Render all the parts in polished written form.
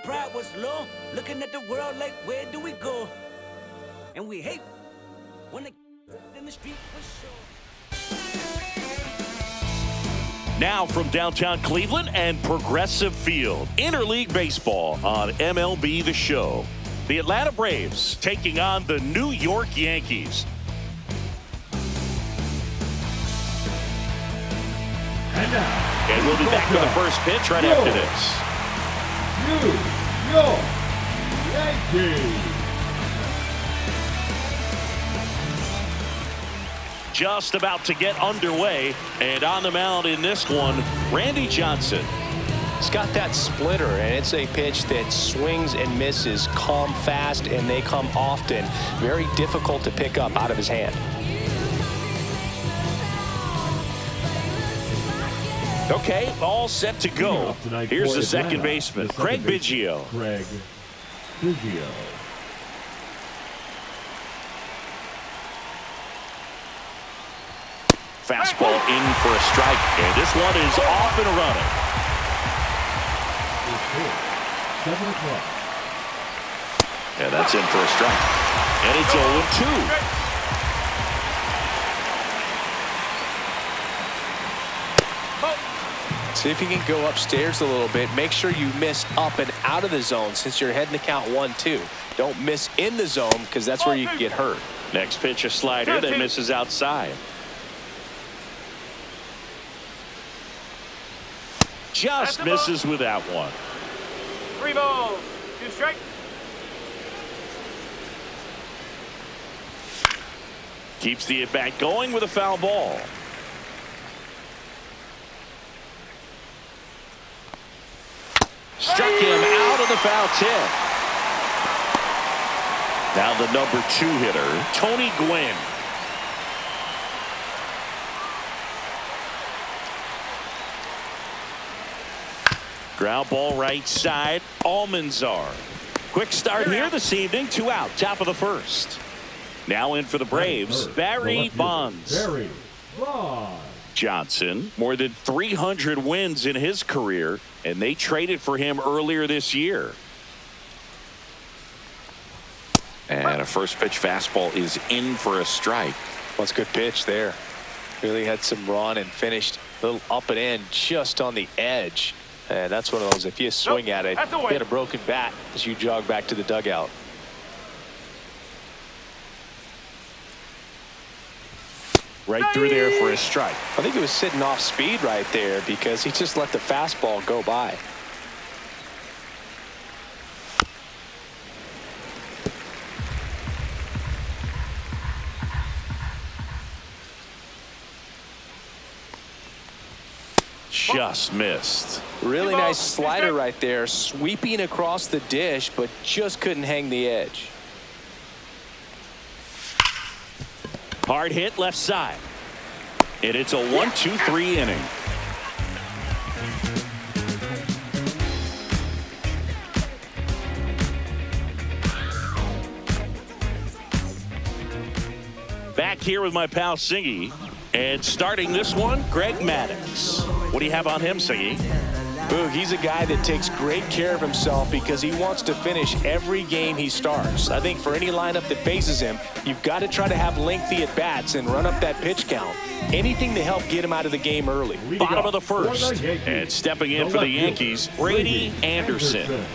pride was low, looking at the world like, where do we go? And we hate when they in the street for sure. Now from downtown Cleveland and Progressive Field, Interleague Baseball on MLB The Show. The Atlanta Braves taking on the New York Yankees. And we'll be back with the first pitch right after this. New York Yankees. Just about to get underway, and on the mound in this one, Randy Johnson. He's got that splitter, and it's a pitch that swings and misses, come fast, and they come often. Very difficult to pick up out of his hand. Okay, all set to go. Here's the second baseman, Craig Biggio. Craig Biggio. Fastball in for a strike, and this one is off and running. 7 o'clock. And that's in for a strike. And it's 0-2. See if you can go upstairs a little bit. Make sure you miss up and out of the zone since you're heading to count 1-2. Don't miss in the zone because that's where you can get hurt. Next pitch, a slider that misses outside. Just misses with that one. 3 balls, 2 strikes. Keeps the at-bat going with a foul ball. Struck him out of the foul tip. Now the number 2 hitter, Tony Gwynn. Ground ball right side, Almanzar. Quick start here this evening, 2 out, top of the first. Now in for the Braves, Barry Bonds. Barry Bonds. Johnson, more than 300 wins in his career, and they traded for him earlier this year. And a first pitch fastball is in for a strike. Well, it's a good pitch there. Really had some run and finished a little up and in just on the edge. And that's one of those, if you swing at it, you get a broken bat as you jog back to the dugout. Right through there for a strike. I think he was sitting off speed right there because he just let the fastball go by. Just missed. Really nice slider right there, sweeping across the dish, but just couldn't hang the edge. Hard hit left side. And it's a 1-2-3 inning. Back here with my pal Singy. And starting this one, Greg Maddux. What do you have on him, Singy? Boog, he's a guy that takes great care of himself because he wants to finish every game he starts. I think for any lineup that faces him, you've got to try to have lengthy at-bats and run up that pitch count. Anything to help get him out of the game early. Bottom of the first. And stepping in for the Yankees, Brady Anderson.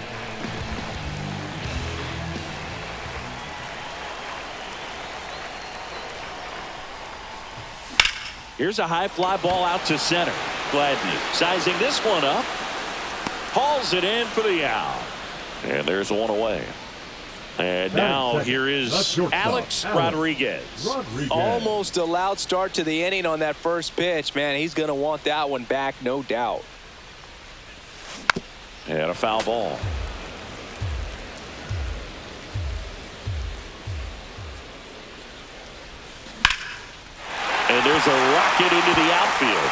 Here's a high fly ball out to center. Gladney sizing this one up. Hauls it in for the out. And there's one away. And now here is Alex Rodriguez. Almost a loud start to the inning on that first pitch. Man, he's going to want that one back, no doubt. And a foul ball. And there's a rocket into the outfield.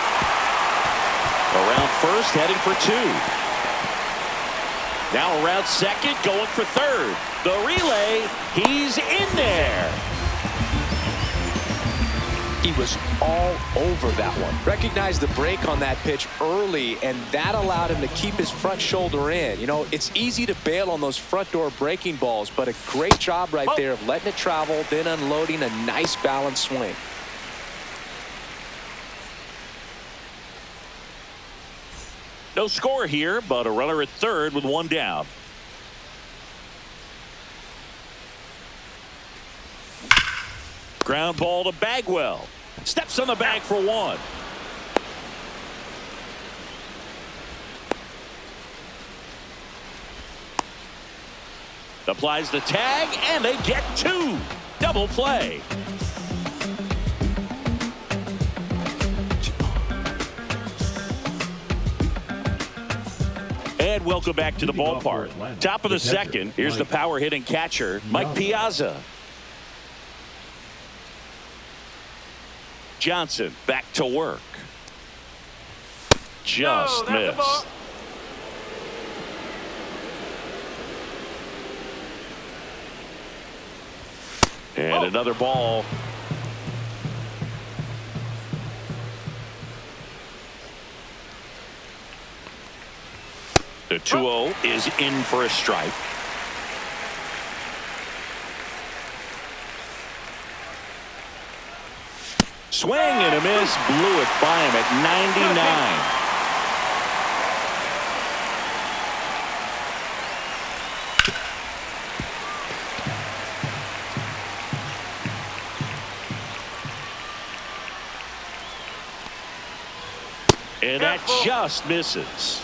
Around first, heading for 2. Now around second, going for third. The relay, he's in there. He was all over that one. Recognized the break on that pitch early, and that allowed him to keep his front shoulder in. You know, it's easy to bail on those front door breaking balls, but a great job right there of letting it travel, then unloading a nice balanced swing. No score here, but a runner at third with one down. Ground ball to Bagwell. Steps on the bag for one. Applies the tag, and they get two. Double play. And welcome back to the ballpark. Top of the second. Here's the power hitting catcher, Mike Piazza. Johnson back to work. Just missed. And another ball. The 2-0 is in for a strike. Swing and a miss, blew it by him at 99. And that just misses.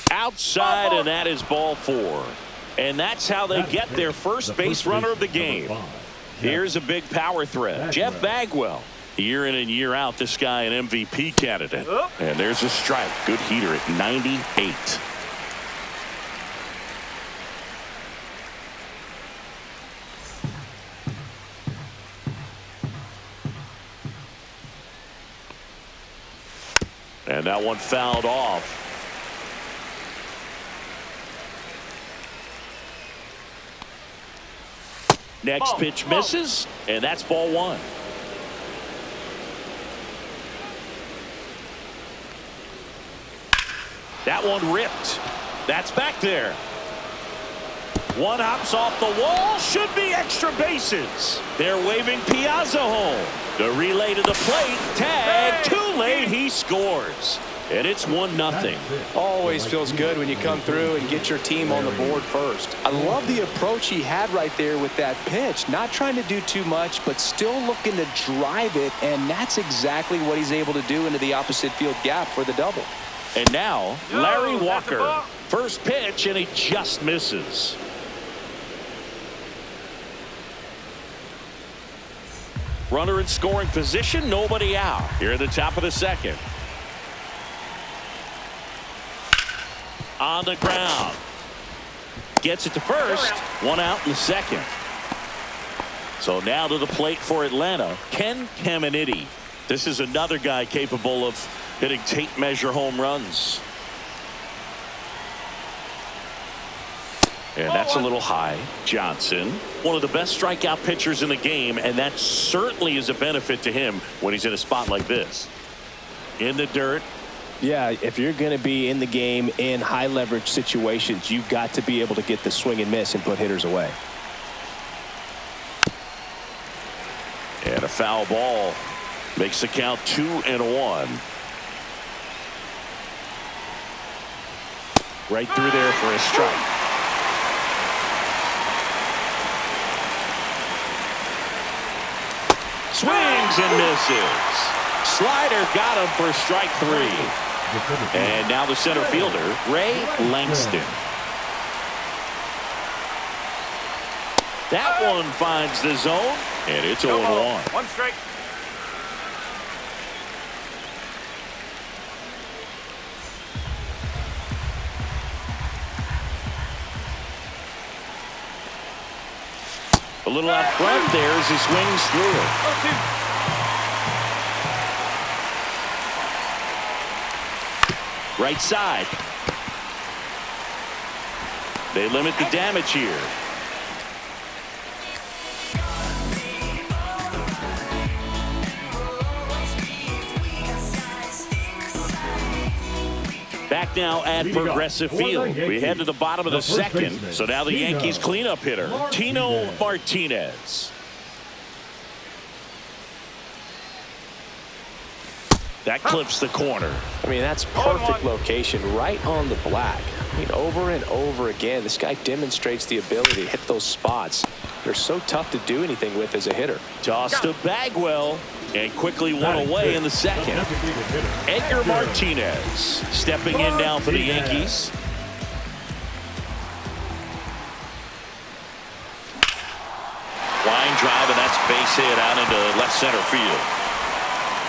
Outside, and that is ball four. And that's how they get their first base runner of the game. Here's a big power threat. Jeff Bagwell. Year in and year out, this guy an MVP candidate. And there's a strike. Good heater at 98. And that one fouled off. Next pitch misses, and that's ball one. That one ripped. That's back there. One hops off the wall. Should be extra bases. They're waving Piazza home. The relay to the plate. Tag. Too late. He scores. And it's 1-0. Always feels good when you come through and get your team on the board first. I love the approach he had right there with that pitch. Not trying to do too much, but still looking to drive it. And that's exactly what he's able to do into the opposite field gap for the double. And now, Larry Walker. First pitch, and he just misses. Runner in scoring position, nobody out. Here at the top of the second. On the ground. Gets it to first. One out in the second. So now to the plate for Atlanta, Ken Caminiti. This is another guy capable of hitting tape measure home runs. And that's a little high. Johnson, one of the best strikeout pitchers in the game, and that certainly is a benefit to him when he's in a spot like this. In the dirt. Yeah, if you're going to be in the game in high leverage situations, you've got to be able to get the swing and miss and put hitters away. And a foul ball makes the count 2-1. Right through there for a strike. Swings and misses. Slider got him for strike 3. And now the center fielder, Ray Langston. That one finds the zone, and it's 0-1. One strike. A little out front there as he swings through it. Right side. They limit the damage here. Back now at Progressive Field. We head to the bottom of the second. So now the Yankees cleanup hitter, Tino Martinez. That clips the corner. I mean, that's perfect location, right on the black. I mean, over and over again, this guy demonstrates the ability to hit those spots. They're so tough to do anything with as a hitter. Toss to Bagwell, and quickly one away in the second. Edgar Martinez stepping in now for the Yankees. Line drive, and that's base hit out into left center field.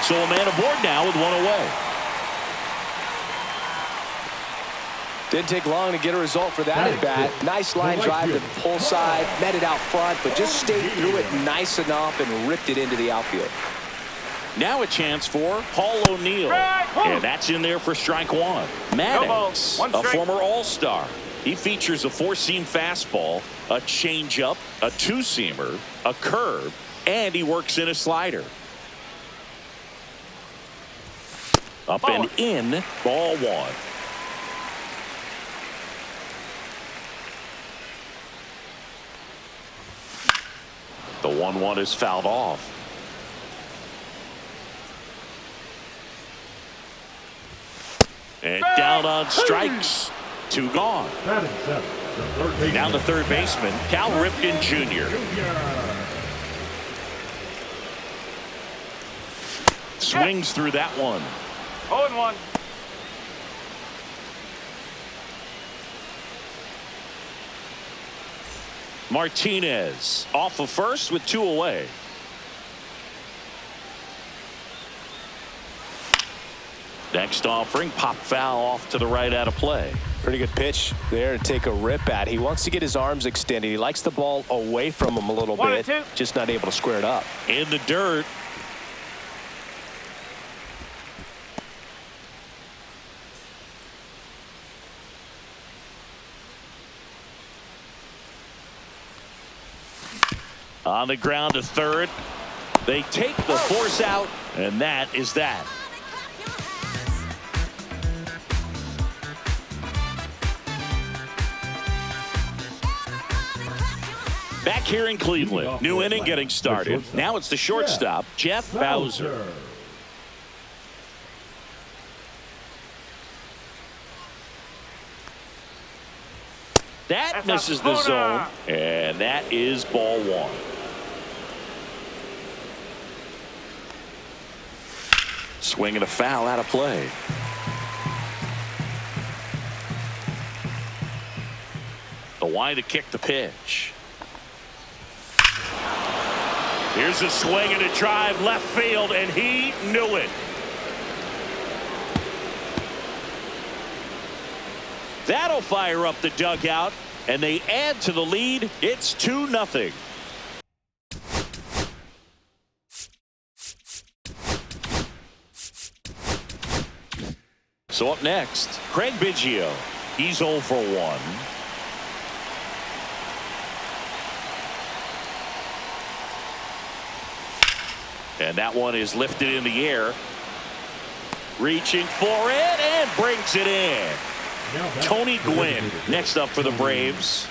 So a man aboard now with one away. Didn't take long to get a result for that at bat. Nice line drive to the pull side, met it out front, but just stayed through it nice enough and ripped it into the outfield. Now a chance for Paul O'Neill, and that's in there for strike one. Maddox, a former All-Star. He features a four-seam fastball, a changeup, a two-seamer, a curve, and he works in a slider. Up and in, ball one. The 1-1 is fouled off. And down on strikes. Two gone. Down to third baseman, Cal Ripken Jr. Swings through that one. 0-1. Martinez off of first with two away. Next offering, pop foul off to the right out of play. Pretty good pitch there to take a rip at. He wants to get his arms extended. He likes the ball away from him a little bit. Just not able to square it up. In the dirt. On the ground to third. They take the force out, and that is that. Back here in Cleveland, new inning getting started. Now it's the shortstop, Jeff Bowser. That misses the zone, and that is ball one. Swinging a foul out of play. The wide to kick the pitch. Here's a swing and a drive left field, and he knew it. That'll fire up the dugout, and they add to the lead. It's 2-0. So up next, Craig Biggio. He's 0 for 1. And that one is lifted in the air. Reaching for it and brings it in. Tony Gwynn next up for the Braves.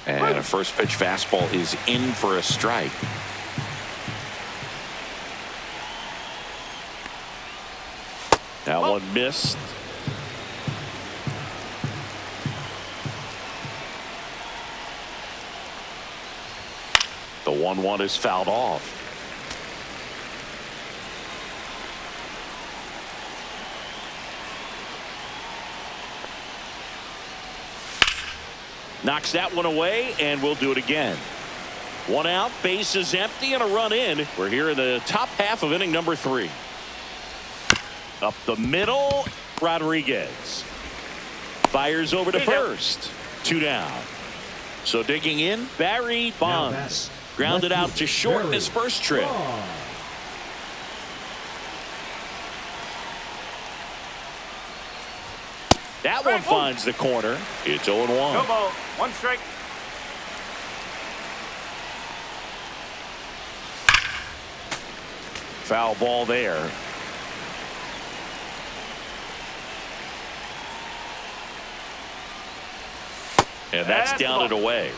And a first pitch fastball is in for a strike. That one missed. The 1-1 is fouled off. Knocks that one away, and we'll do it again. One out, base is empty, and a run in. We're here in the top half of inning number 3. Up the middle, Rodriguez. Fires over to first. 2 down. So digging in, Barry Bonds. Grounded out to short in his first trip. That one finds the corner. It's 0-1. No ball. 1 strike. Foul ball there. And that's down and away.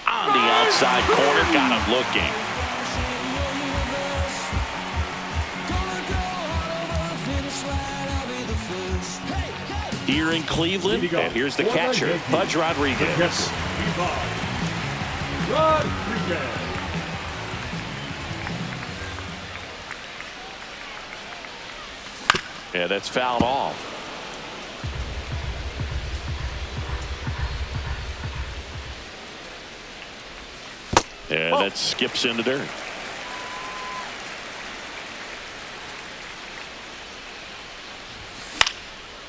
On the outside corner, got him looking. Here in Cleveland, and here's the catcher, Pudge Rodriguez. And that's fouled off. And that skips into dirt.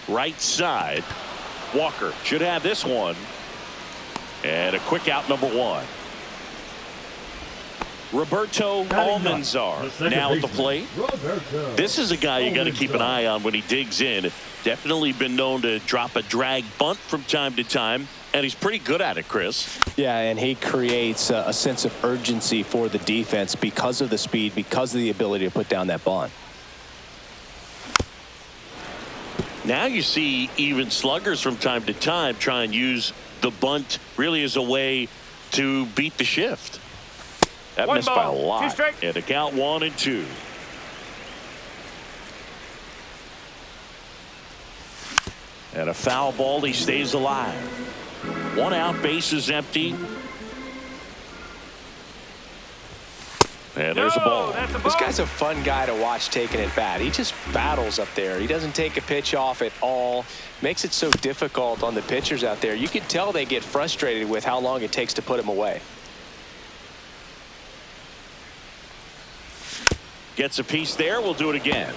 Right side. Walker should have this one. And a quick out, number 1. Roberto Almanzar now at the plate. This is a guy you got to keep an eye on when he digs in. Definitely been known to drop a drag bunt from time to time, and he's pretty good at it, Chris. Yeah, and he creates a sense of urgency for the defense because of the speed, because of the ability to put down that bunt. Now you see even sluggers from time to time try and use the bunt really as a way to beat the shift. That missed by a lot. And a count 1-2. And a foul ball. He stays alive. 1 out, base is empty. And there's a ball. This guy's a fun guy to watch taking at bat. He just battles up there. He doesn't take a pitch off at all. Makes it so difficult on the pitchers out there. You can tell they get frustrated with how long it takes to put him away. Gets a piece there. We'll do it again.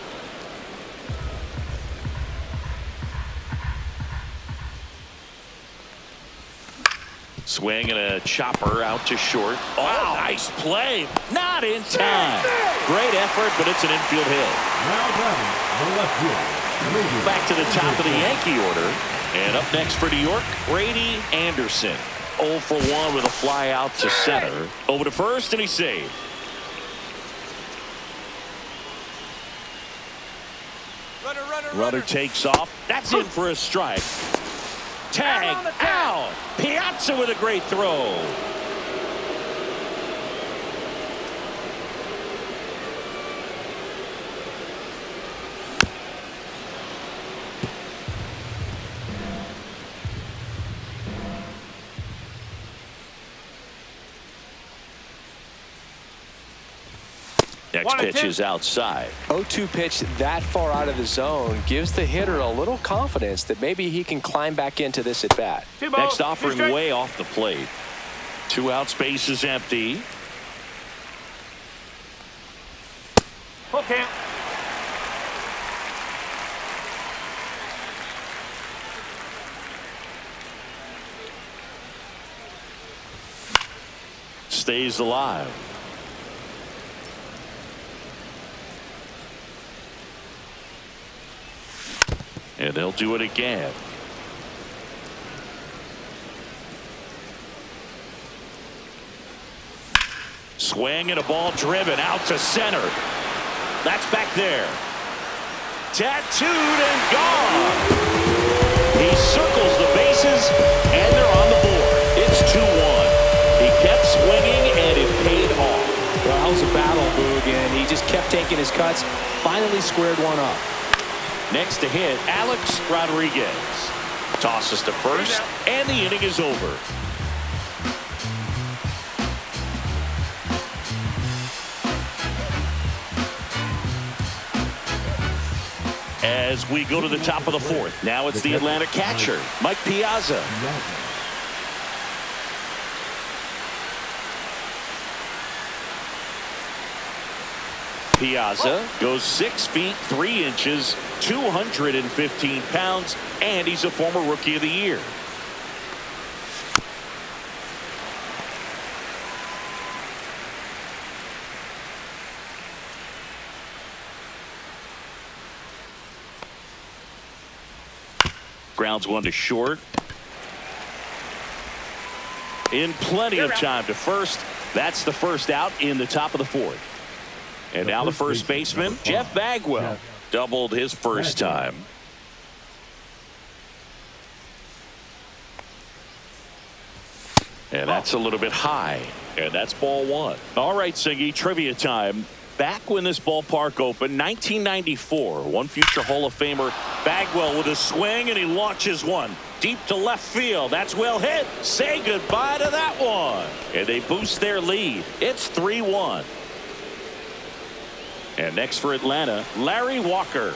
Swing and a chopper out to short. Oh, wow. Nice play. Not in time. Great effort, but it's an infield hit. Back to the top of the Yankee order. And up next for New York, Brady Anderson. 0 for 1 with a fly out to center. Over to first, and he's saved. Runner takes off. That's in for a strike. Tag out. Piazza with a great throw. Next pitch is outside. 0-2 pitch that far out of the zone gives the hitter a little confidence that maybe he can climb back into this at bat. Next offering way off the plate. 2 out, space is empty. Full count. Stays alive. And they'll do it again. Swing and a ball driven out to center. That's back there. Tattooed and gone. He circles the bases, and they're on the board. It's 2-1. He kept swinging, and it paid off. Well, that was a battle, Boog, and he just kept taking his cuts. Finally squared one up. Next to hit, Alex Rodriguez. Tosses to first, and the inning is over. As we go to the top of the 4th, now it's the Atlanta catcher, Mike Piazza. Piazza goes 6 feet 3 inches, 215 pounds, and he's a former Rookie of the Year. Grounds one to short. In plenty of time to first. That's the first out in the top of the fourth. And now the first baseman, Jeff Bagwell, doubled his first time. And that's a little bit high. And that's ball one. All right, Siggy, trivia time. Back when this ballpark opened, 1994, one future Hall of Famer, Bagwell with a swing, and he launches one deep to left field. That's well hit. Say goodbye to that one. And they boost their lead. It's 3-1. And next for Atlanta, Larry Walker.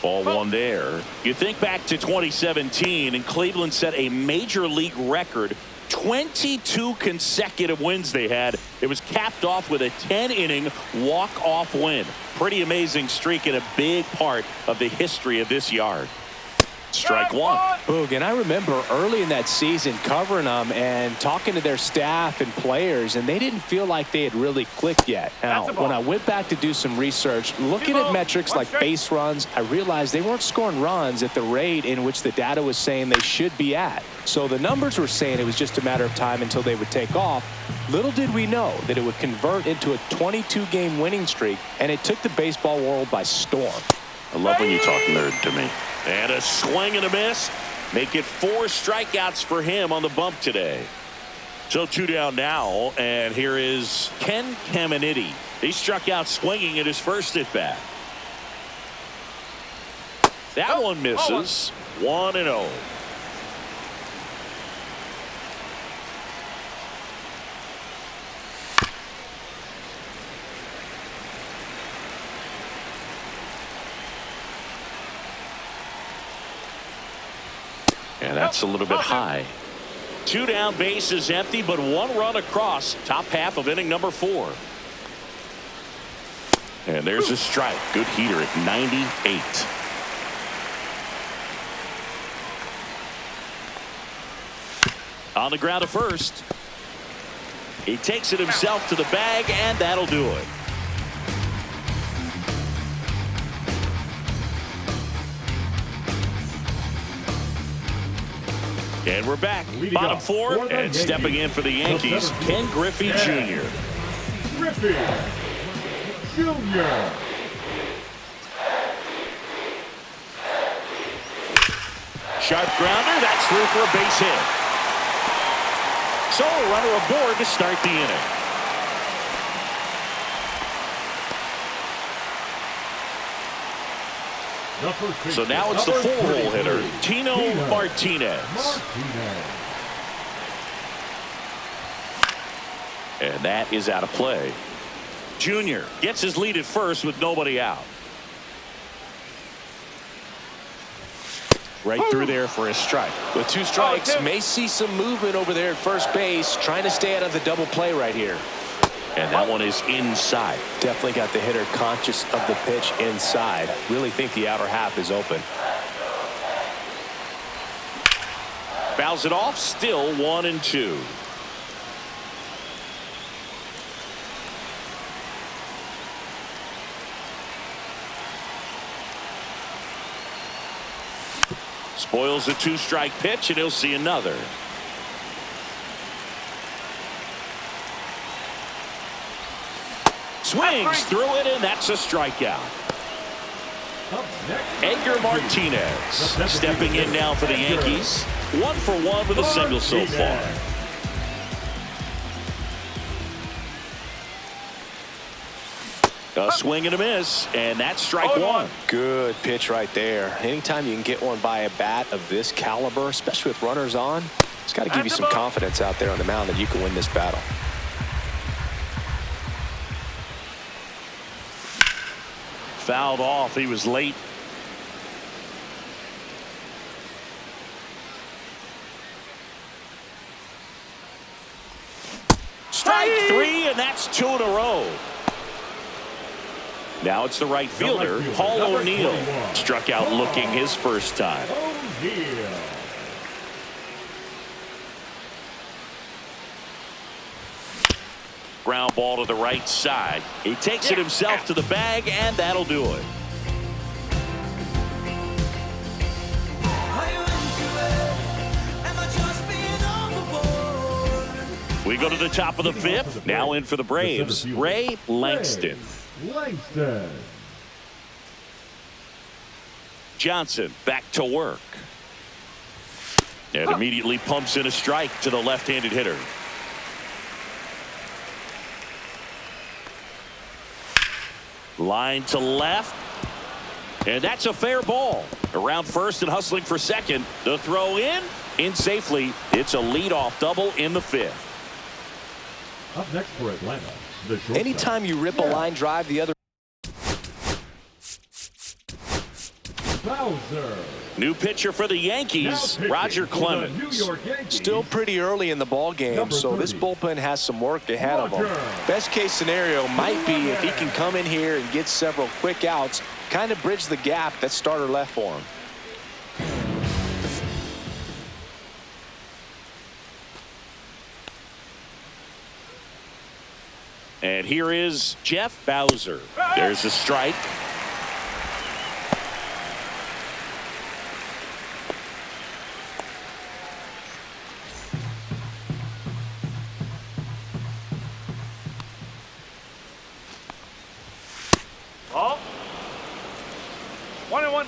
Ball one there. You think back to 2017, and Cleveland set a major league record. 22 consecutive wins they had. It was capped off with a 10-inning walk-off win. Pretty amazing streak and a big part of the history of this yard. Strike one. Boog, and I remember early in that season covering them and talking to their staff and players, and they didn't feel like they had really clicked yet. Now, when I went back to do some research, looking at metrics like base runs, I realized they weren't scoring runs at the rate in which the data was saying they should be at. So the numbers were saying it was just a matter of time until they would take off. Little did we know that it would convert into a 22-game winning streak, and it took the baseball world by storm. I love when you talk nerd to me. And a swing and a miss. Make it 4 strikeouts for him on the bump today. So 2 down now, and here is Ken Caminiti. He struck out swinging at his first at bat. That one misses. 1-0. And that's a little bit high. 2 down, base is empty, but 1 run across. Top half of inning number 4. And there's a strike. Good heater at 98. On the ground to first. He takes it himself to the bag, and that'll do it. And we're back. Bottom 4, and stepping in for the Yankees, Ken Griffey Jr. Griffey Jr. Sharp grounder. That's through for a base hit. So a runner aboard to start the inning. So now it's the 4-hole hitter, Tino Martinez. And that is out of play. Junior gets his lead at first with nobody out. Right through there for a strike. With 2 strikes, may see some movement over there at first base, trying to stay out of the double play right here. And that one is inside. Definitely got the hitter conscious of the pitch inside. Really think the outer half is open. Fouls it off. Still 1-2. Spoils a 2-strike pitch, and he'll see another. Swings through it, and that's a strikeout. Edgar Martinez stepping in now for the Yankees. 1 for 1 with a single so far. A swing and a miss, and that's strike 1. Good pitch right there. Anytime you can get one by a bat of this caliber, especially with runners on, it's got to give you some confidence out there on the mound that you can win this battle. Fouled off. He was late. And that's 2 in a row. Now it's the right fielder, Paul O'Neill. Struck out looking his first time. O'Neill. Ground ball to the right side. He takes it himself to the bag, and that'll do it. We go to the top of the 5th. Now in for the Braves, Ray Langston. Johnson back to work. And immediately pumps in a strike to the left-handed hitter. Line to left. And that's a fair ball. Around first and hustling for second. The throw in safely. It's a leadoff double in the 5th. Up next for Atlanta, the shortstop. Anytime you rip a line drive, the other. Bowser. New pitcher for the Yankees, Roger Clemens. Still pretty early in the ball game, so this bullpen has some work ahead of them. Best case scenario might be if he can come in here and get several quick outs, kind of bridge the gap that starter left for him. And here is Jeff Bowser. There's a strike. Ball. 1-1.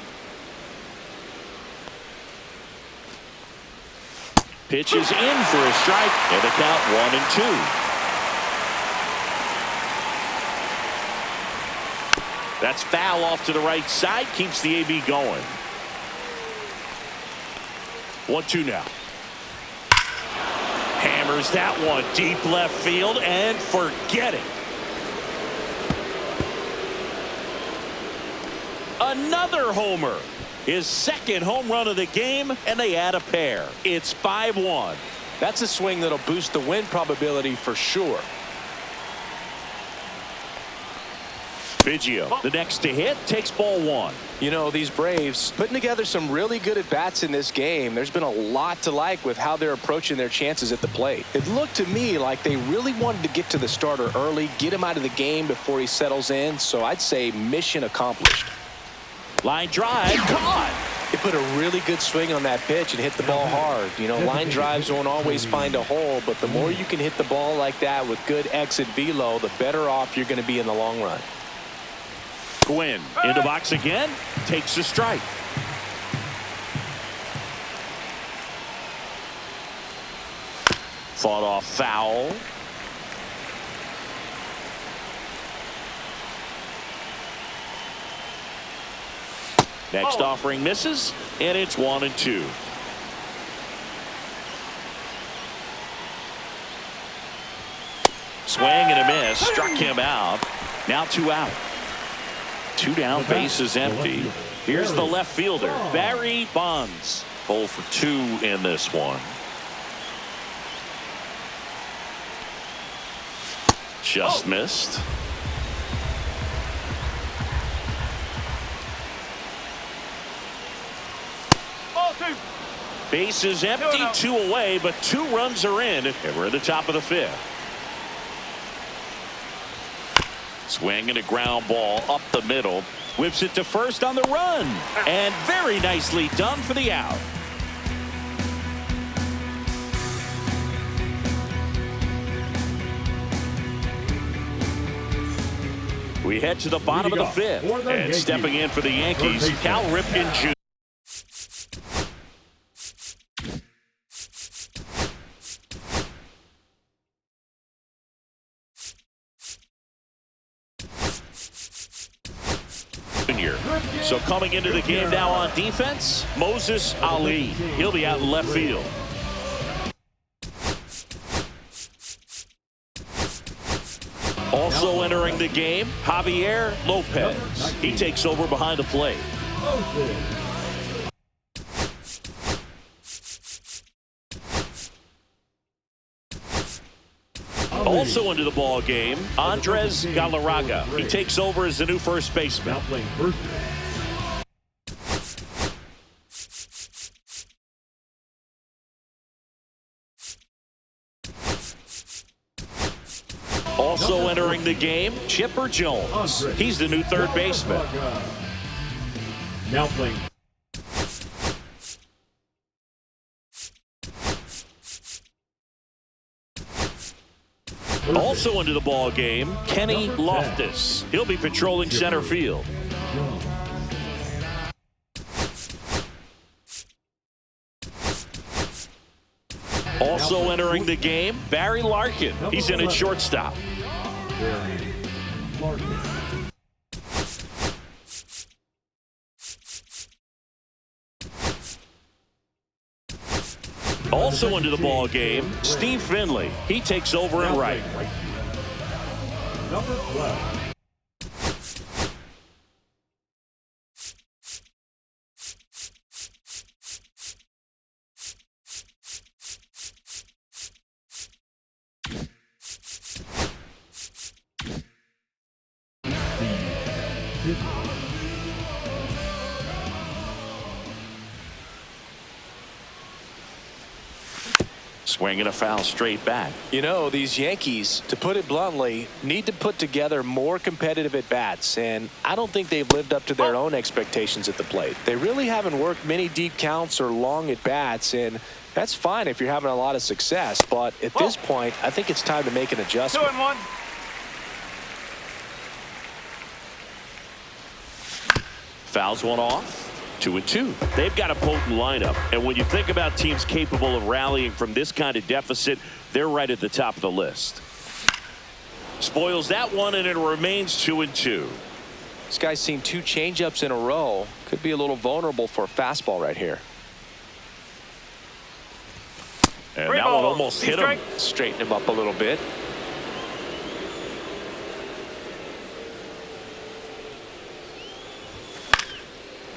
Pitches in for a strike, and the count 1-2. That's foul off to the right side. Keeps the AB going. 1-2 now. Hammers that one deep left field and forget it. Another homer. His second home run of the game, and they add a pair. It's 5-1. That's a swing that'll boost the win probability for sure. Biggio, the next to hit, takes ball 1. You know, these Braves putting together some really good at-bats in this game. There's been a lot to like with how they're approaching their chances at the plate. It looked to me like they really wanted to get to the starter early, get him out of the game before he settles in, so I'd say mission accomplished. Line drive, caught. They put a really good swing on that pitch and hit the ball hard. You know, line drives won't always find a hole, but the more you can hit the ball like that with good exit velo, the better off you're going to be in the long run. Gwynn into box again, takes a strike. Fought off foul. Next offering misses, and it's 1-2. Swing and a miss, struck him out. Now 2 out. 2 down, bases empty. Here's the left fielder, Barry Bonds. 0 for 2 in this one. Just missed. Ball 2. Bases empty, 2 away, but 2 runs are in, and we're at the top of the 5th. Swing and a ground ball up the middle. Whips it to first on the run. And very nicely done for the out. We head to the bottom of the 5th. And stepping in for the Yankees, Cal Ripken Jr. So coming into the game now on defense, Moses Ali. He'll be out in left field. Also entering the game, Javier Lopez. He takes over behind the plate. Also into the ball game, Andres Galarraga. He takes over as the new first baseman. Now playing first base. Also entering the game, Chipper Jones. He's the new third baseman. Now playing. Also into the ball game, Kenny Loftus. He'll be patrolling center field. Also entering the game, Barry Larkin. He's in at shortstop. Also into the ball game, Steve Finley. He takes over in right. Number 12. Swinging a foul straight back. You know, these Yankees, to put it bluntly, need to put together more competitive at-bats, and I don't think they've lived up to their own expectations at the plate. They really haven't worked many deep counts or long at-bats, and that's fine if you're having a lot of success, but at this point, I think it's time to make an adjustment. 2-1. Fouls one off. 2-2. They've got a potent lineup, and when you think about teams capable of rallying from this kind of deficit, they're right at the top of the list. Spoils that one, and it remains 2-2. This guy's seen 2 changeups in a row. Could be a little vulnerable for a fastball right here. And that one almost hit him. Straighten him up a little bit.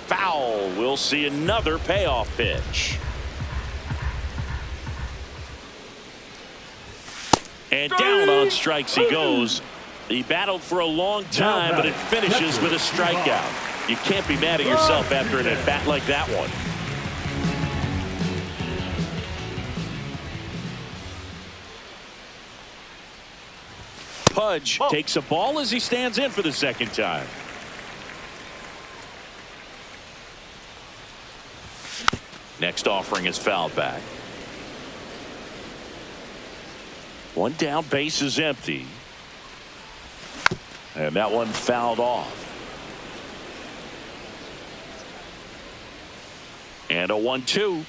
Foul. We'll see another payoff pitch. And down on strikes he goes. He battled for a long time, but it finishes with a strikeout. You can't be mad at yourself after an at-bat like that one. Pudge takes a ball as he stands in for the second time. Next offering is fouled back. One down, base is empty. And that one fouled off. And a 1-2.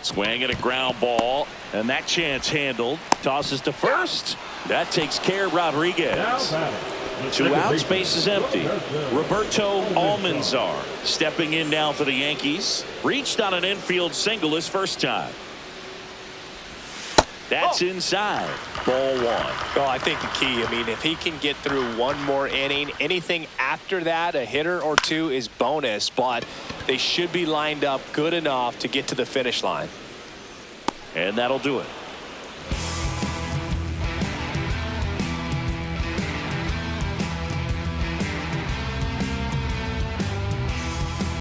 Swing at a ground ball. And that chance handled. Tosses to first. That takes care of Rodriguez. 2 outs, base is empty. Roberto Almanzar stepping in now for the Yankees. Reached on an infield single his first time. That's inside. Ball 1. Well, I think the key, I mean, if he can get through one more inning, anything after that, a hitter or two is bonus, but they should be lined up good enough to get to the finish line. And that'll do it.